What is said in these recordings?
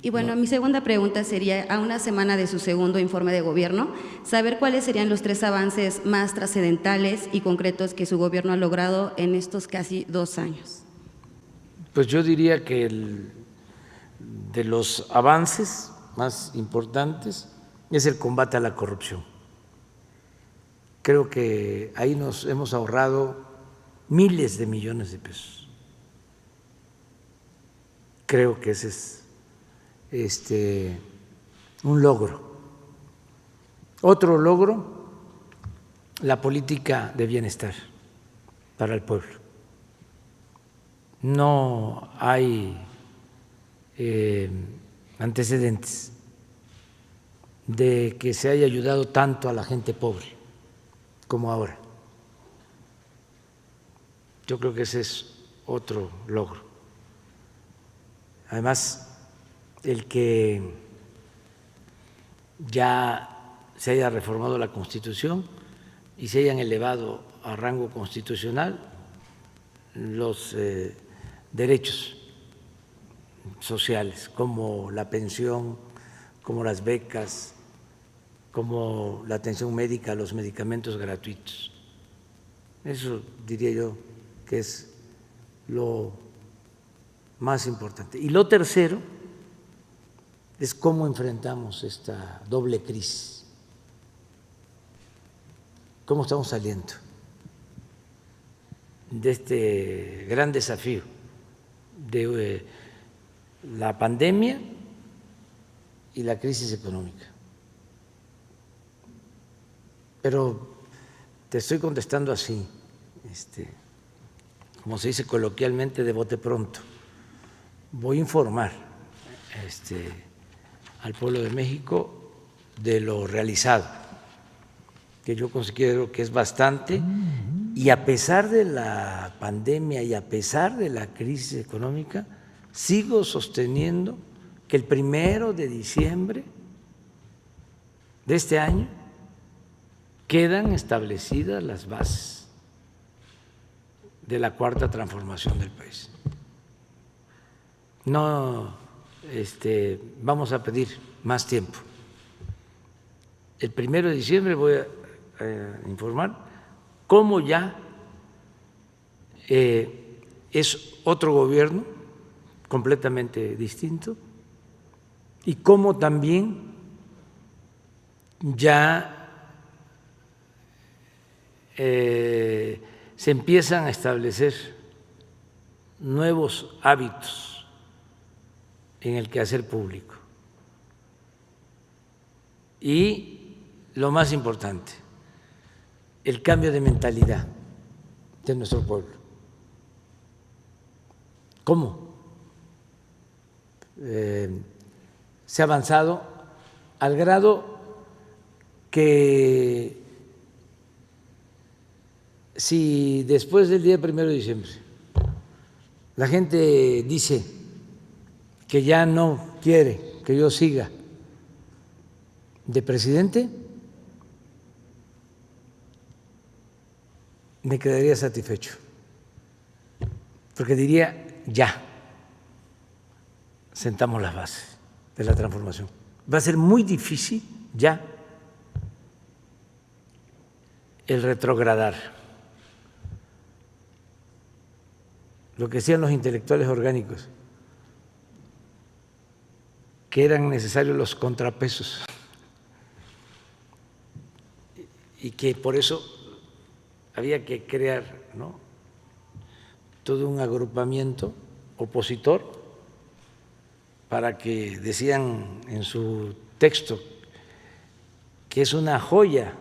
Y bueno, No. mi segunda pregunta sería, a una semana de su segundo informe de gobierno, saber cuáles serían los 3 avances más trascendentales y concretos que su gobierno ha logrado en estos casi 2 años. Pues yo diría que de los avances más importantes es el combate a la corrupción. Creo que ahí nos hemos ahorrado miles de millones de pesos. Creo que ese es un logro. Otro logro, la política de bienestar para el pueblo. No hay antecedentes de que se haya ayudado tanto a la gente pobre como ahora. Yo creo que ese es otro logro. Además, el que ya se haya reformado la Constitución y se hayan elevado a rango constitucional los derechos sociales, como la pensión, como las becas, como la atención médica, los medicamentos gratuitos. Eso diría yo que es lo más importante. Y lo tercero es cómo enfrentamos esta doble crisis, cómo estamos saliendo de este gran desafío de la pandemia y la crisis económica. Pero te estoy contestando así, como se dice coloquialmente, de bote pronto. Voy a informar al pueblo de México de lo realizado, que yo considero que es bastante, y a pesar de la pandemia y a pesar de la crisis económica, sigo sosteniendo que el 1 de diciembre de este año quedan establecidas las bases de la cuarta transformación del país. No vamos a pedir más tiempo. El 1 de diciembre voy a informar cómo ya es otro gobierno completamente distinto y cómo también ya se empiezan a establecer nuevos hábitos en el quehacer público. Y lo más importante, el cambio de mentalidad de nuestro pueblo. ¿Cómo? Se ha avanzado al grado que si después del día 1 de diciembre la gente dice que ya no quiere que yo siga de presidente, me quedaría satisfecho, porque diría, ya sentamos las bases de la transformación. Va a ser muy difícil ya el retrogradar. Lo que decían los intelectuales orgánicos, que eran necesarios los contrapesos y que por eso había que crear, ¿no?, todo un agrupamiento opositor para que decían en su texto que es una joya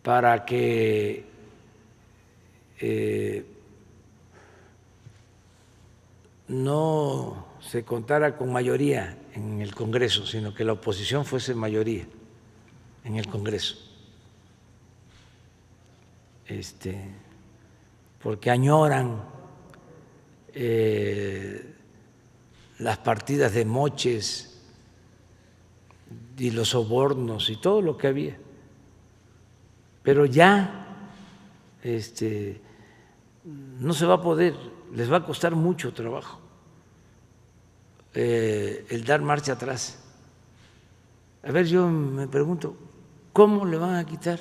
para que no se contara con mayoría en el Congreso, sino que la oposición fuese mayoría en el Congreso, porque añoran las partidas de moches y los sobornos y todo lo que había. Pero ya no se va a poder, les va a costar mucho trabajo el dar marcha atrás. A ver, yo me pregunto, ¿cómo le van a quitar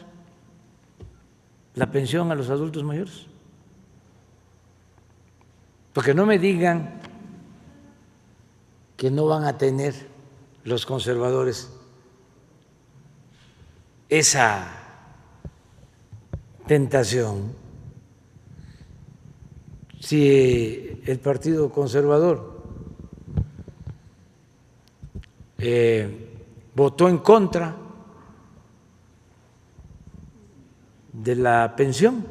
la pensión a los adultos mayores? Porque no me digan que no van a tener los conservadores esa tentación. Si el Partido Conservador votó en contra de la pensión,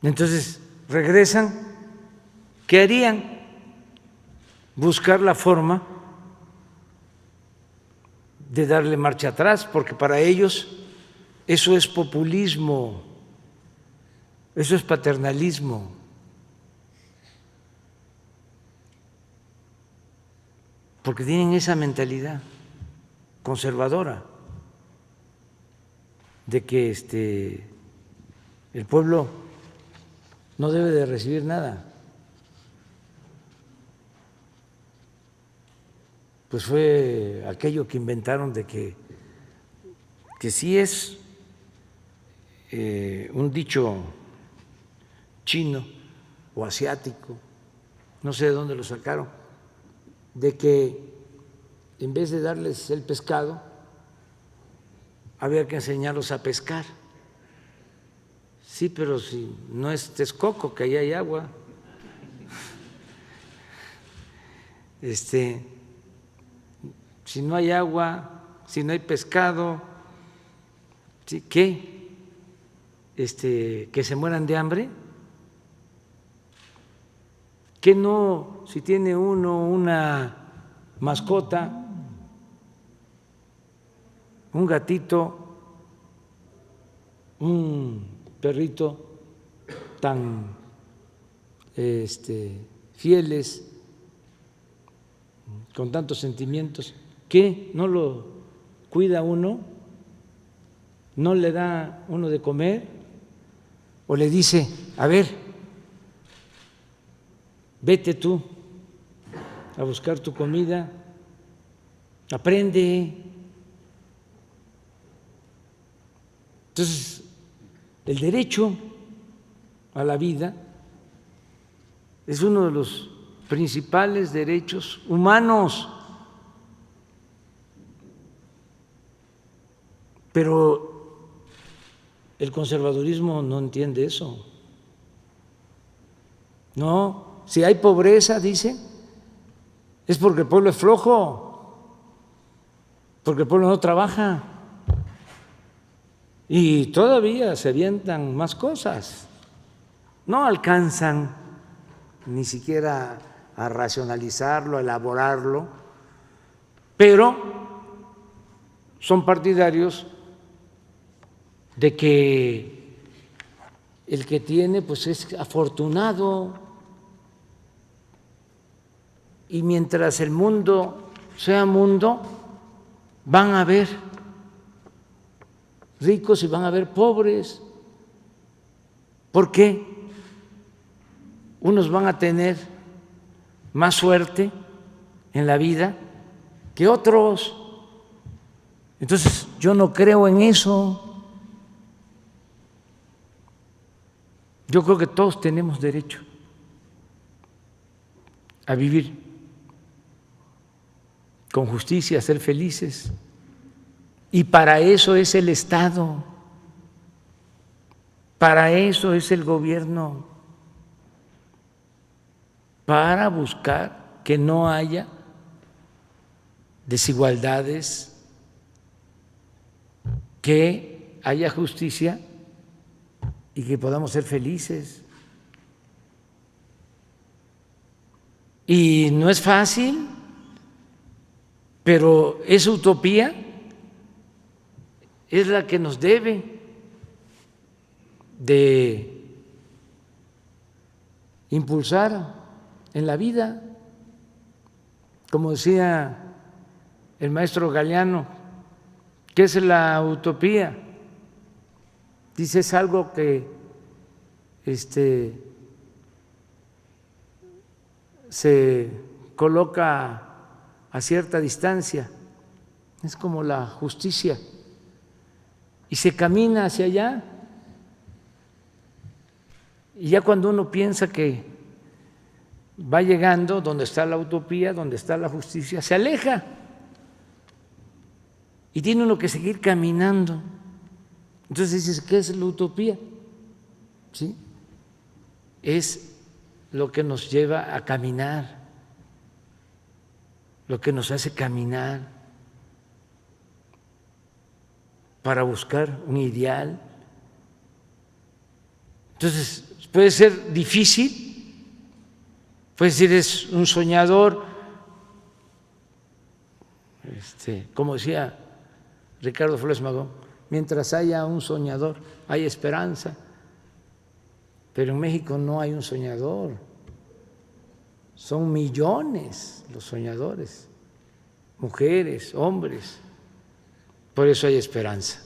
entonces regresan, ¿qué harían? Buscar la forma de darle marcha atrás, porque para ellos eso es populismo, eso es paternalismo. Porque tienen esa mentalidad conservadora de que el pueblo no debe de recibir nada. Pues fue aquello que inventaron de que sí es un dicho chino o asiático, no sé de dónde lo sacaron, de que en vez de darles el pescado, había que enseñarlos a pescar. Sí, pero si no es Texcoco, que ahí hay agua. Si no hay agua, si no hay pescado, ¿sí? ¿Qué? ¿Que se mueran de hambre? ¿Que no, si tiene uno una mascota, un gatito, un perrito tan fieles, con tantos sentimientos, ¿qué? ¿No lo cuida uno? ¿No le da uno de comer? ¿O le dice, a ver, vete tú a buscar tu comida, aprende? Entonces, el derecho a la vida es uno de los principales derechos humanos, pero el conservadurismo no entiende eso. No, si hay pobreza, dice, es porque el pueblo es flojo, porque el pueblo no trabaja. Y todavía se avientan más cosas, no alcanzan ni siquiera a racionalizarlo, a elaborarlo, pero son partidarios de que el que tiene pues es afortunado, y mientras el mundo sea mundo, van a haber ricos y van a haber pobres. ¿Por qué? Unos van a tener más suerte en la vida que otros. Entonces, yo no creo en eso. Yo creo que todos tenemos derecho a vivir con justicia, a ser felices. Y para eso es el Estado, para eso es el gobierno, para buscar que no haya desigualdades, que haya justicia y que podamos ser felices. Y no es fácil, pero esa utopía es la que nos debe de impulsar en la vida. Como decía el maestro Galeano, ¿qué es la utopía? Dice, es algo que se coloca a cierta distancia, es como la justicia, y se camina hacia allá, y ya cuando uno piensa que va llegando donde está la utopía, donde está la justicia, se aleja y tiene uno que seguir caminando. Entonces dices, ¿qué es la utopía? ¿Sí? Es lo que nos lleva a caminar, lo que nos hace caminar para buscar un ideal. Entonces, puede ser difícil, puede decir, es un soñador, como decía Ricardo Flores Magón, mientras haya un soñador, hay esperanza. Pero en México no hay un soñador, son millones los soñadores, mujeres, hombres, por eso hay esperanza.